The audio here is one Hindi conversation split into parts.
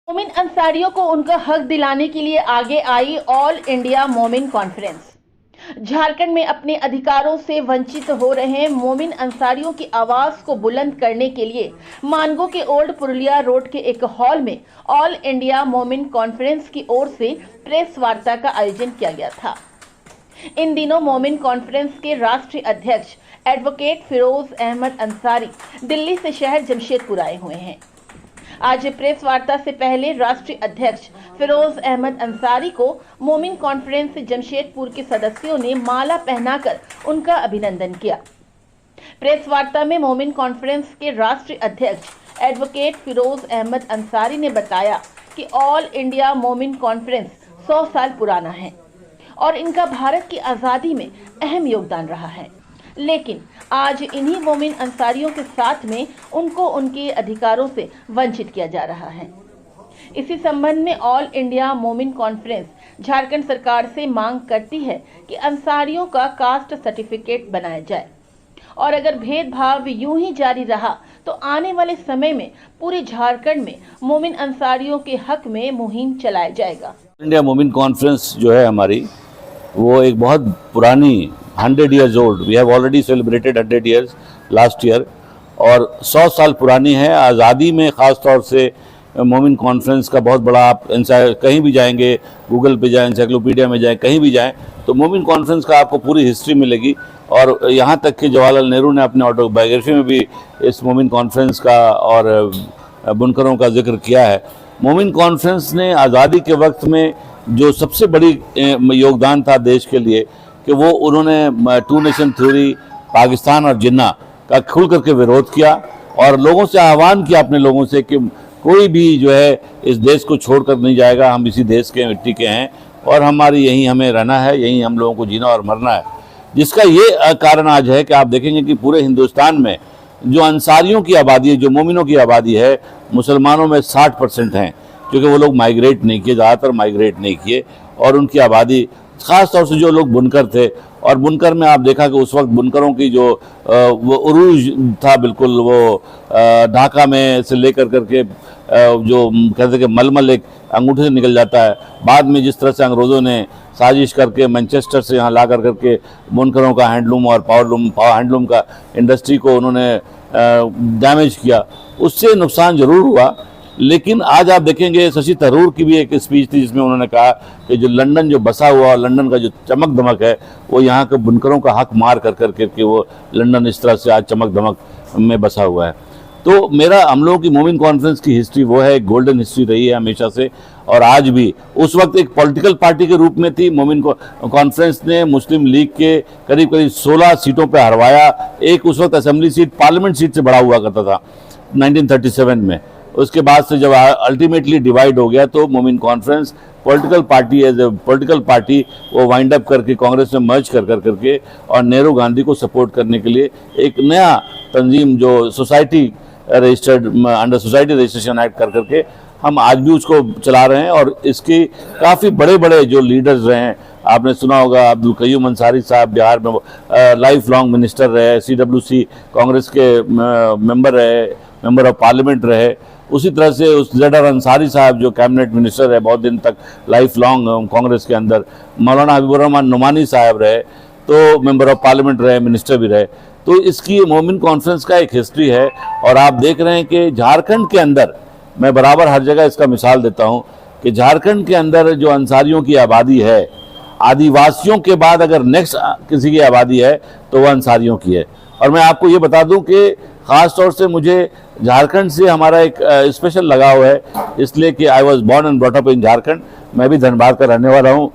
मोमिन अंसारियों को उनका हक दिलाने के लिए आगे आई ऑल इंडिया मोमिन कॉन्फ्रेंस। झारखंड में अपने अधिकारों से वंचित हो रहे मोमिन अंसारियों की आवाज को बुलंद करने के लिए मानगो के ओल्ड पुरुलिया रोड के एक हॉल में ऑल इंडिया मोमिन कॉन्फ्रेंस की ओर से प्रेस वार्ता का आयोजन किया गया था। इन दिनों मोमिन कॉन्फ्रेंस के राष्ट्रीय अध्यक्ष एडवोकेट फिरोज अहमद अंसारी दिल्ली से शहर जमशेदपुर आए हुए हैं। आज प्रेस वार्ता से पहले राष्ट्रीय अध्यक्ष फिरोज अहमद अंसारी को मोमिन कॉन्फ्रेंस जमशेदपुर के सदस्यों ने माला पहनाकर उनका अभिनंदन किया। प्रेस वार्ता में मोमिन कॉन्फ्रेंस के राष्ट्रीय अध्यक्ष एडवोकेट फिरोज अहमद अंसारी ने बताया कि ऑल इंडिया मोमिन कॉन्फ्रेंस 100 साल पुराना है और इनका भारत की आज़ादी में अहम योगदान रहा है, लेकिन आज इन्हीं मोमिन अंसारियों के साथ में उनको उनके अधिकारों से वंचित किया जा रहा है। इसी संबंध में ऑल इंडिया मोमिन कॉन्फ्रेंस झारखंड सरकार से मांग करती है कि अंसारियों का कास्ट सर्टिफिकेट बनाया जाए और अगर भेदभाव यूं ही जारी रहा तो आने वाले समय में पूरे झारखंड में मोमिन अंसारियों के हक में मुहिम चलाया जाएगा। इंडिया मोमिन कॉन्फ्रेंस जो है हमारी, वो एक बहुत पुरानी 100 years old, we have already celebrated 100 years last year, और 100 साल पुरानी है। आज़ादी में ख़ास तौर से मोमिन कॉन्फ्रेंस का बहुत बड़ा, आप कहीं भी जाएंगे, गूगल पे जाएं, एनसाइक्लोपीडिया में जाएं, कहीं भी जाएं तो मोमिन कॉन्फ्रेंस का आपको पूरी हिस्ट्री मिलेगी। और यहाँ तक कि जवाहरलाल नेहरू ने अपने ऑटोबायोग्राफी में भी इस मोमिन कॉन्फ्रेंस का और बुनकरों का जिक्र किया है। मोमिन कॉन्फ्रेंस ने आज़ादी के वक्त में जो सबसे बड़ी योगदान था देश के लिए कि वो उन्होंने 2 नेशन थ्योरी, पाकिस्तान और जिन्ना का खुल करके विरोध किया और लोगों से आह्वान किया, अपने लोगों से, कि कोई भी जो है इस देश को छोड़कर नहीं जाएगा, हम इसी देश के मिट्टी के हैं और हमारी यहीं हमें रहना है, यहीं हम लोगों को जीना और मरना है। जिसका ये कारण आज है कि आप देखेंगे कि पूरे हिंदुस्तान में जो अंसारियों की आबादी है, जो मोमिनों की आबादी है, मुसलमानों में 60% हैं, क्योंकि वो लोग माइग्रेट नहीं किए, ज़्यादातर माइग्रेट नहीं किए, और उनकी आबादी ख़ास तौर से जो लोग बुनकर थे, और बुनकर में आप देखा कि उस वक्त बुनकरों की जो वो उरूज था बिल्कुल, वो ढाका में से लेकर करके जो कहते कि मलमल एक अंगूठे से निकल जाता है। बाद में जिस तरह से अंग्रेज़ों ने साजिश करके मैनचेस्टर से यहाँ ला कर करके बुनकरों का हैंडलूम और पावर हैंडलूम का इंडस्ट्री को उन्होंने डैमेज किया, उससे नुकसान ज़रूर हुआ। लेकिन आज आप देखेंगे शशि थरूर की भी एक स्पीच थी जिसमें उन्होंने कहा कि जो लंदन जो बसा हुआ, लंदन का जो चमक दमक है, वो यहाँ के बुनकरों का हक मार कर करके वो लंदन इस तरह से आज चमक दमक में बसा हुआ है। तो मेरा, हम लोगों की मोमिन कॉन्फ्रेंस की हिस्ट्री वो है, एक गोल्डन हिस्ट्री रही है हमेशा से, और आज भी। उस वक्त एक पॉलिटिकल पार्टी के रूप में थी। मोमिन कॉन्फ्रेंस ने मुस्लिम लीग के करीब करीब 16 सीटों पर हरवाया। एक उस वक्त असेंबली सीट पार्लियामेंट सीट से बड़ा हुआ करता था 1937 में। उसके बाद से जब अल्टीमेटली डिवाइड हो गया तो Momin conference political party, as a political party, वो वाइंड अप करके कांग्रेस में मर्ज करके और नेहरू गांधी को सपोर्ट करने के लिए एक नया तंजीम जो society registered, under society registration act करके हम आज भी उसको चला रहे हैं। और इसके काफ़ी बड़े बड़े जो लीडर्स रहे हैं, आपने सुना होगा अब्दुल कयूम अंसारी साहब बिहार में लाइफ लॉन्ग मिनिस्टर रहे, CWC कांग्रेस के मेंबर रहे, मेंबर ऑफ पार्लियामेंट रहे। उसी तरह से उस ZR अंसारी साहब जो कैबिनेट मिनिस्टर है बहुत दिन तक, लाइफ लॉन्ग कांग्रेस के अंदर। मौलाना हबीबुर रहमान नुमानी साहब रहे, तो मेंबर ऑफ पार्लियामेंट रहे, मिनिस्टर भी रहे। तो इसकी मोमिन कॉन्फ्रेंस का एक हिस्ट्री है। और आप देख रहे हैं कि झारखंड के अंदर, मैं बराबर हर जगह इसका मिसाल देता हूँ कि झारखंड के अंदर जो अंसारियों की आबादी है, आदिवासियों के बाद अगर नेक्स्ट किसी की आबादी है तो वह अंसारियों की है। और मैं आपको ये बता दूं कि ख़ास तौर से मुझे झारखंड से हमारा एक स्पेशल लगाव है, इसलिए कि I was born and brought up in Jharkhand. मैं भी धनबाद का रहने वाला हूँ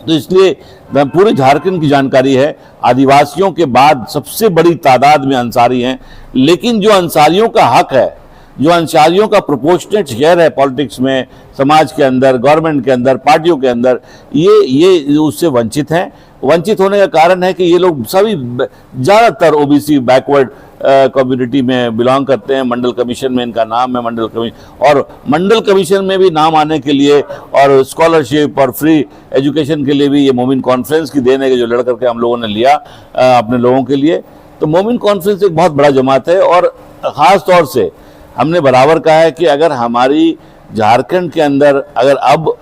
तो इसलिए पूरे झारखंड की जानकारी है। आदिवासियों के बाद सबसे बड़ी तादाद में अंसारी हैं, लेकिन जो अंसारियों का हक है, जो अंसारियों का प्रोपोर्शनेट शेयर है पॉलिटिक्स में, समाज के अंदर, गवर्नमेंट के अंदर, पार्टियों के अंदर, ये उससे वंचित हैं। वंचित होने का कारण है कि ये लोग सभी ज़्यादातर OBC बैकवर्ड कम्युनिटी में बिलोंग करते हैं। मंडल कमीशन में इनका नाम है, मंडल कमीशन, और मंडल कमीशन में भी नाम आने के लिए और स्कॉलरशिप और फ्री एजुकेशन के लिए भी ये मोमिन कॉन्फ्रेंस की देन है कि जो लड़ करके हम लोगों ने लिया अपने लोगों के लिए। तो मोमिन कॉन्फ्रेंस एक बहुत बड़ा जमात है। और ख़ास तौर से हमने बराबर कहा है कि अगर हमारी झारखंड के अंदर अगर अब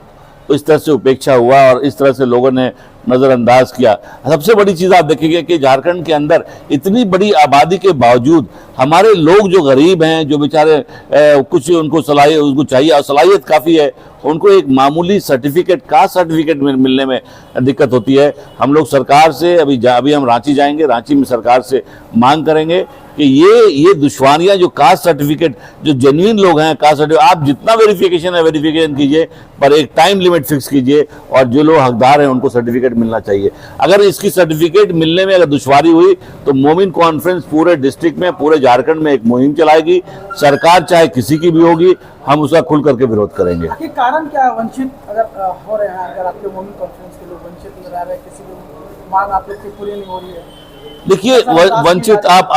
इस तरह से उपेक्षा हुआ और इस तरह से लोगों ने नज़रअंदाज किया, सबसे बड़ी चीज़ आप देखेंगे कि झारखंड के अंदर इतनी बड़ी आबादी के बावजूद हमारे लोग जो गरीब हैं, जो बेचारे कुछ उनको उनको चाहिए और सलाहियत काफ़ी है, उनको एक मामूली सर्टिफिकेट, कास्ट सर्टिफिकेट मिलने में दिक्कत होती है। हम लोग सरकार से अभी हम रांची जाएंगे, रांची में सरकार से मांग करेंगे कि ये दुश्वारियां जो कास्ट सर्टिफिकेट, जो जेन्युइन लोग हैं कास्ट सर्टिफिकेट, आप जितना वेरिफिकेशन है वेरिफिकेशन कीजिए, पर एक टाइम लिमिट फिक्स कीजिए और जो लोग हकदार हैं उनको सर्टिफिकेट मिलना चाहिए। अगर इसकी सर्टिफिकेट मिलने में अगर दुश्वारी हुई तो मोमिन कॉन्फ्रेंस पूरे डिस्ट्रिक्ट में, पूरे झारखंड में एक मुहिम चलाएगी। सरकार चाहे किसी की भी होगी, हम उसका खुल करके विरोध करेंगे। कारण क्या वंचित अगर हो रहे हैं, अगर आपके मोमिन कॉन्फ्रेंस के लोग वंचित नजर आ रहे हैं, किसी की मांग आप लोग की पूरी नहीं हो रही है? देखिए, वंचित आप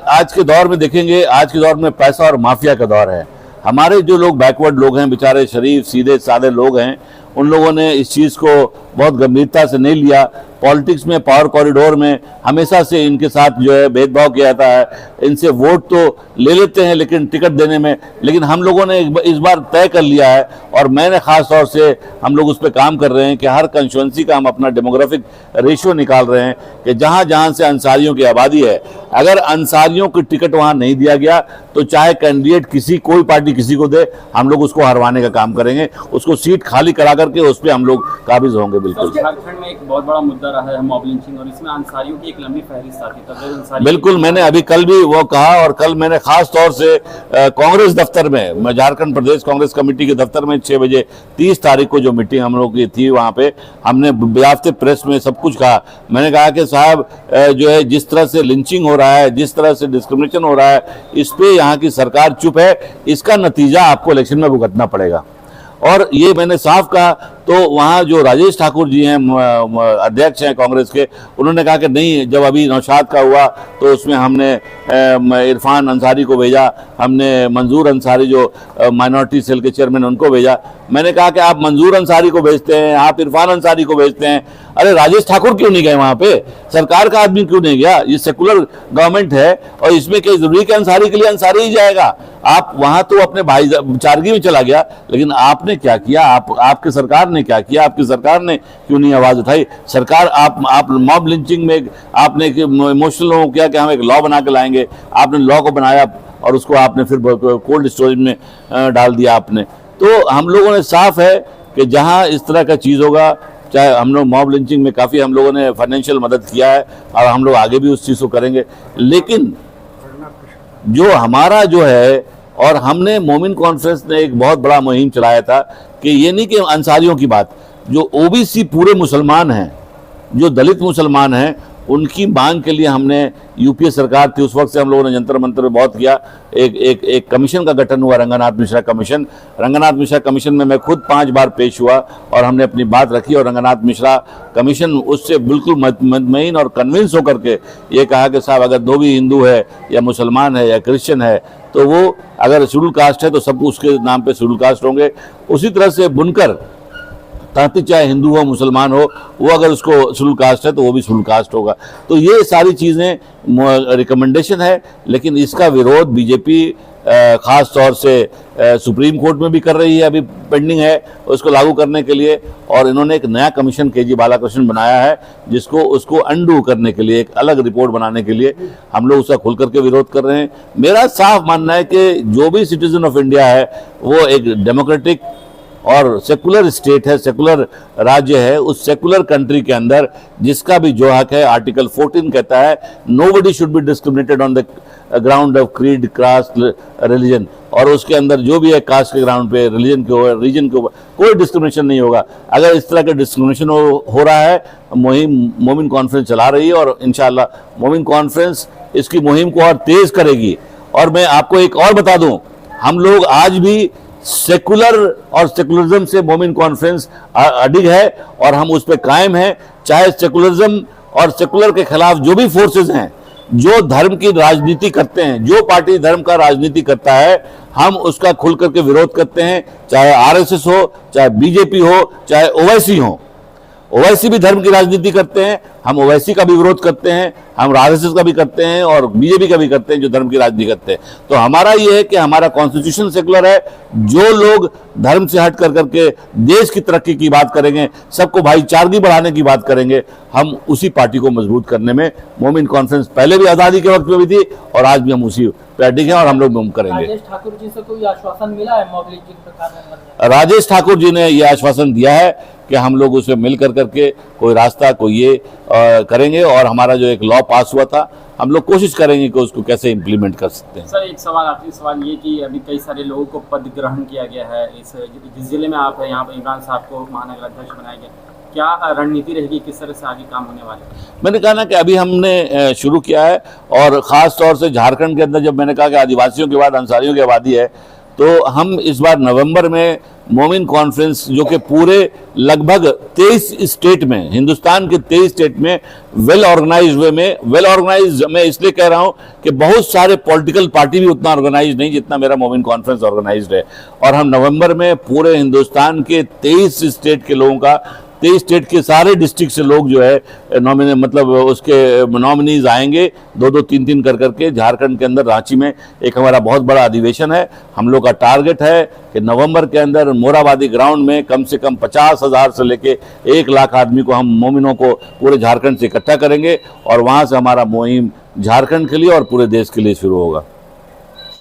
आज के दौर में देखेंगे, आज के दौर में पैसा और माफिया का दौर है। हमारे जो लोग बैकवर्ड लोग हैं, बेचारे शरीफ सीधे सादे लोग हैं, उन लोगों ने इस चीज़ को बहुत गंभीरता से नहीं लिया। पॉलिटिक्स में, पावर कॉरिडोर में हमेशा से इनके साथ जो है भेदभाव किया जाता है। इनसे वोट तो ले लेते हैं लेकिन टिकट देने में, लेकिन हम लोगों ने इस बार तय कर लिया है और मैंने खास तौर से हम लोग उस पर काम कर रहे हैं कि हर कंस्टिट्यूएंसी का हम अपना डेमोग्राफिक रेशियो निकाल रहे हैं कि जहाँ जहाँ से अंसारियों की आबादी है, अगर अंसारियों की टिकट वहाँ नहीं दिया गया तो चाहे कैंडिडेट कोई पार्टी किसी को दे, हम लोग उसको हरवाने का काम करेंगे, उसको सीट खाली करा करके उस पर हम लोग काबिज होंगे। बिल्कुल, झारखंड में एक बहुत बड़ा मुद्दा रहा है मॉब लिंचिंग, और इसमें अंसारियों की एक लंबी फहरिस्त आती है। बिल्कुल, मैंने अभी कल भी वो कहा और कल मैंने खास तौर से कांग्रेस दफ्तर में, झारखंड प्रदेश कांग्रेस कमेटी के दफ्तर में 6 बजे 30 तारीख को जो मीटिंग हम लोग की थी, वहाँ पे हमने बाकायदे प्रेस में सब कुछ कहा। मैंने कहा कि साहब जो है जिस तरह से लिंचिंग हो रहा है, जिस तरह से डिस्क्रिमिनेशन हो रहा है, इस पे यहाँ की सरकार चुप है, इसका नतीजा आपको इलेक्शन में भुगतना पड़ेगा। और ये मैंने साफ कहा। तो वहाँ जो राजेश ठाकुर जी हैं, अध्यक्ष हैं कांग्रेस के, उन्होंने कहा कि नहीं, जब अभी नौशाद का हुआ तो उसमें हमने इरफान अंसारी को भेजा, हमने मंजूर अंसारी जो माइनॉरिटी सेल के चेयरमैन उनको भेजा। मैंने कहा कि आप मंजूर अंसारी को भेजते हैं, आप इरफान अंसारी को भेजते हैं, अरे राजेश ठाकुर क्यों नहीं गए वहाँ पे? सरकार का आदमी क्यों नहीं गया? ये सेकुलर गवर्नमेंट है और इसमें क्या जरूरी कि अंसारी के लिए अंसारी ही जाएगा? आप वहाँ तो अपने भाई चारगी में चला गया, लेकिन आपने क्या किया? आपके सरकार ने क्या किया? आपकी सरकार ने क्यों नहीं आवाज उठाई? सरकार आप मॉब लिंचिंग में आपने इमोशनल हो किया कि हम एक लॉ बना के लाएंगे, आपने लॉ को बनाया और उसको आपने फिर कोल्ड स्टोरेज में डाल दिया आपने। तो हम लोगों ने साफ है कि जहां इस तरह का चीज़ होगा, चाहे हम लोग मॉब लिंचिंग में काफ़ी हम लोगों ने फाइनेंशियल मदद किया है और हम लोग आगे भी उस चीज़ को करेंगे, लेकिन जो हमारा जो है, और हमने मोमिन कॉन्फ्रेंस ने एक बहुत बड़ा मुहिम चलाया था कि ये नहीं कि अंसारियों की बात, जो ओबीसी पूरे मुसलमान हैं, जो दलित मुसलमान हैं, उनकी मांग के लिए हमने यूपीए सरकार थी उस वक्त से हम लोगों ने जंतर मंतर में बहुत किया। एक कमीशन का गठन हुआ, रंगनाथ मिश्रा कमीशन। रंगनाथ मिश्रा कमीशन में मैं खुद 5 बार पेश हुआ और हमने अपनी बात रखी और रंगनाथ मिश्रा कमीशन उससे बिल्कुल मुतमईन और कन्विंस होकर के ये कहा कि साहब अगर दो भी हिंदू है या मुसलमान है या क्रिश्चियन है तो वो अगर शेड्यूल कास्ट है तो सब उसके नाम पे शेड्यूल कास्ट होंगे। उसी तरह से बुनकर ताकि चाहे हिंदू हो मुसलमान हो, वो अगर उसको शेड्यूल कास्ट है तो वो भी शेड्यूल कास्ट होगा। तो ये सारी चीज़ें रिकमेंडेशन है, लेकिन इसका विरोध बीजेपी खास तौर से सुप्रीम कोर्ट में भी कर रही है, अभी पेंडिंग है उसको लागू करने के लिए। और इन्होंने एक नया कमीशन केजी बालाकृष्णन बनाया है जिसको उसको अंडू करने के लिए, एक अलग रिपोर्ट बनाने के लिए हम लोग उसका खुल करके विरोध कर रहे हैं। मेरा साफ मानना है कि जो भी सिटीजन ऑफ इंडिया है वो एक डेमोक्रेटिक और सेकुलर स्टेट है, सेकुलर राज्य है। उस सेकुलर कंट्री के अंदर जिसका भी जो हक है, आर्टिकल 14 कहता है nobody should be discriminated on the ground of creed, caste, religion. और उसके अंदर जो भी है कास्ट के ग्राउंड पे, रिलीजन के ऊपर, रीजन के ऊपर कोई डिस्क्रिमिनेशन नहीं होगा। अगर इस तरह का डिस्क्रिमिनेशन हो रहा है, मोमिन कॉन्फ्रेंस चला रही है और इंशाअल्लाह मोमिन कॉन्फ्रेंस इसकी मुहिम को और तेज करेगी। और मैं आपको एक और बता दूं, हम लोग आज भी सेकुलर और सेकुलरिज्म से मोमिन कॉन्फ्रेंस अडिग है और हम उस पर कायम हैं। चाहे सेकुलरिज्म और सेकुलर के खिलाफ जो भी फोर्सेस हैं, जो धर्म की राजनीति करते हैं, जो पार्टी धर्म का राजनीति करता है, हम उसका खुल करके विरोध करते हैं। चाहे आरएसएस हो, चाहे बीजेपी हो, चाहे ओवैसी हो। ओवैसी भी धर्म की राजनीति करते हैं, हम ओवैसी का भी विरोध करते हैं, हम आरएसएस का भी करते हैं और बीजेपी का भी करते हैं जो धर्म की राजनीति करते हैं। तो हमारा ये है कि हमारा कॉन्स्टिट्यूशन सेकुलर है। जो लोग धर्म से हट कर करके देश की तरक्की की बात करेंगे, सबको भाईचारगी बढ़ाने की बात करेंगे, हम उसी पार्टी को मजबूत करने में मोमिन कॉन्फ्रेंस पहले भी आज़ादी के वक्त में भी थी और आज भी हम उसी पैडिंग हैं और हम लोग करेंगे। राजेश ठाकुर जी से कोई आश्वासन मिला है मॉब लिंचिंग पर कार्रवाई करने? राजेश ठाकुर जी ने यह आश्वासन दिया है कि हम लोग उसमें मिल कर करके कोई रास्ता कोई ये करेंगे और हमारा जो एक लॉ पास हुआ था हम लोग कोशिश करेंगे कि उसको कैसे इम्प्लीमेंट कर सकते हैं। सर एक सवाल, आखिरी सवाल ये कि अभी कई सारे लोगों को पद ग्रहण किया गया है, जिस जिले में आप हैं यहाँ पर इमरान साहब को महानगर अध्यक्ष बनाया गया, क्या रणनीति रहेगी, किस तरह से आगे काम होने वाले? मैंने कहा ना कि अभी हमने शुरू किया है और ख़ास तौर से झारखंड के अंदर जब मैंने कहा कि आदिवासियों के बाद अंसारियों की आबादी है, तो हम इस बार नवंबर में मोमिन कॉन्फ्रेंस जो कि पूरे लगभग 23 स्टेट में, हिंदुस्तान के 23 स्टेट में वेल ऑर्गेनाइज वे में, वेल ऑर्गेनाइज मैं इसलिए कह रहा हूं कि बहुत सारे पॉलिटिकल पार्टी भी उतना ऑर्गेनाइज नहीं जितना मेरा मोमिन कॉन्फ्रेंस ऑर्गेनाइज्ड है। और हम नवंबर में पूरे हिंदुस्तान के 23 स्टेट के लोगों का, 23 स्टेट के सारे डिस्ट्रिक्ट से लोग जो है नॉमिने मतलब उसके नॉमिनीज आएंगे, 2-2, 3-3 कर करके झारखंड के अंदर रांची में एक हमारा बहुत बड़ा अधिवेशन है। हम लोग का टारगेट है कि नवंबर के अंदर मोराबादी ग्राउंड में कम से कम 50,000 से लेके 1 लाख आदमी को हम मोमिनों को पूरे झारखंड से इकट्ठा करेंगे और वहाँ से हमारा मुहिम झारखंड के लिए और पूरे देश के लिए शुरू होगा।